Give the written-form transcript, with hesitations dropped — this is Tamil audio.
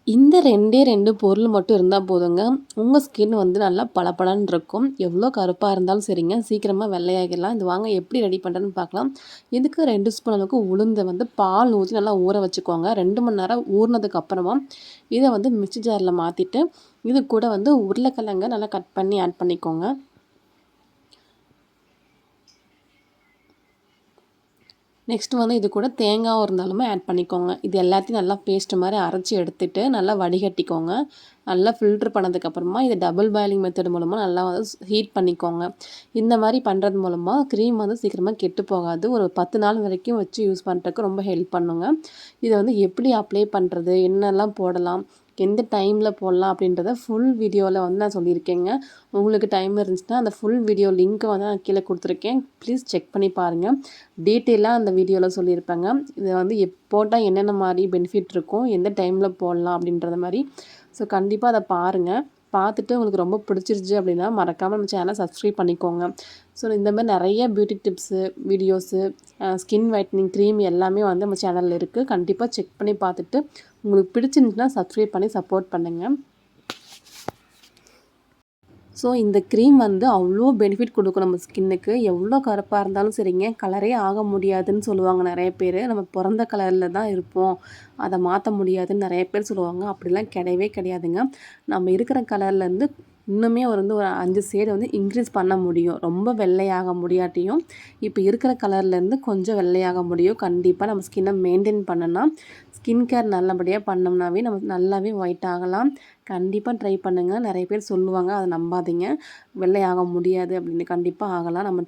இந்த 2 பொருள் மட்டும் இருந்தா போதுங்க. உங்க ஸ்கின் வந்து நல்லா பளபளன்னு இருக்கும். எவ்வளோ கருப்பா இருந்தாலும் சரிங்க, சீக்கிரமா வெள்ளையாகிடலாம். இது வாங்க எப்படி ரெடி பண்ணுறதுன்னு பார்க்கலாம். இதுக்கு 2 ஸ்பூன் அளவுக்கு உளுந்த வந்து பால் ஊத்தி நல்லா ஊற வச்சுக்கோங்க. 2 மணி நேரம் ஊறினதுக்கு அப்புறமா, இத வந்து மிக்ஸி ஜார்ல மாத்திட்டு, இது கூட வந்து உருளைக்கிழங்க நல்லா கட் பண்ணி ஆட் பண்ணிக்கோங்க. நெக்ஸ்ட் வந்து இது கூட தேங்காவும் இருந்தாலுமே ஆட் பண்ணிக்கோங்க. இது எல்லாத்தையும் நல்லா பேஸ்ட் மாரி அரைச்சி எடுத்துட்டு, நல்லா வடிகட்டிக்கோங்க. நல்லா ஃபில்டர் பண்ணதுக்கப்புறமா இத டபுள் பாயிலிங் மெத்தட் மூலமா நல்லா வந்து ஹீட் பண்ணிக்கோங்க. இந்த மாரி பண்ணுறது மூலமா க்ரீம் வந்து சீக்கிரமா கெட்டு போகாது. ஒரு 10 நாள் வரைக்கும் வச்சு யூஸ் பண்ணுறதுக்கு ரொம்ப ஹெல்ப் பண்ணுங்க. இத வந்து எப்படி அப்ளை பண்ணுறது? என்னெல்லாம் போடலாம்? எந்த டைமில போடலாம்? அப்படின்றத ஃபுல் வீடியோல வந்து நான் சொல்லியிருக்கேங்க. உங்களுக்கு டைம் இருந்துச்சுன்னா, அந்த ஃபுல் வீடியோ லிங்க்க வந்து நான் கீழ குடுத்துருக்கேன். ப்ளீஸ் செக் பண்ணி பாருங்க. டீட்டெயிலா அந்த வீடியோல சொல்லியிருப்பேங்க. இத வந்து போட்டா என்னென்ன மாரி பெனிஃபிட் இருக்கும்? எந்த டைமில போடலாம்? அப்படின்றத மாரி. ஸோ கண்டிப்பா அத பாருங்க. பார்த்துட்டு உங்களுக்கு ரொம்ப பிடிச்சிருச்சு அப்படின்னா, மறக்காம நம்ம சேனல சப்ஸ்கிரைப் பண்ணிக்கோங்க. ஸோ இந்த மாரி நெறைய beauty tips, videos, skin whitening cream எல்லாமே வந்து நம்ம சேனல்ல இருக்கு. கண்டிப்பா செக் பண்ணி பார்த்துட்டு, உங்களுக்கு பிடிச்சிருந்துச்சுன்னா சப்ஸ்கிரைப் பண்ணி சப்போர்ட் பண்ணுங்க. ஸோ இந்த க்ரீம் வந்து அவ்வளோ பெனிஃபிட் கொடுக்கும் நம்ம ஸ்கின்னுக்கு. எவ்வளோ கருப்பா இருந்தாலும் சரிங்க, கலரே ஆக முடியாதுன்னு சொல்லுவாங்க நெறைய பேரு. நம்ம பொறந்த கலர்ல தான் இருப்போம். அத மாத்த முடியாதுன்னு நெறைய பேர் சொல்லுவாங்க. அப்படிலாம் கிடையவே கிடையாதுங்க. நம்ம இருக்கிற கலர்லேருந்து இன்னுமே வந்து ஒரு 5 ஷேடு வந்து இன்க்ரீஸ் பண்ண முடியும். ரொம்ப வெள்ளையாக முடியாட்டியும், இப்ப இருக்கிற கலர்லேருந்து கொஞ்சம் வெள்ளையாக முடியும். கண்டிப்பா நம்ம ஸ்கின்ன மெயின்டெயின் பண்ணனா, ஸ்கின் கேர் நல்லபடியா பண்ணோம்னாவே நம்ம நல்லாவே ஒயிட் ஆகலாம். கண்டிப்பா ட்ரை பண்ணுங்க. நெறைய பேர் சொல்லுவாங்க. அத நம்பாதீங்க. வெள்ளை ஆக முடியாது அப்படின்னு. கண்டிப்பா ஆகலாம். நம்ம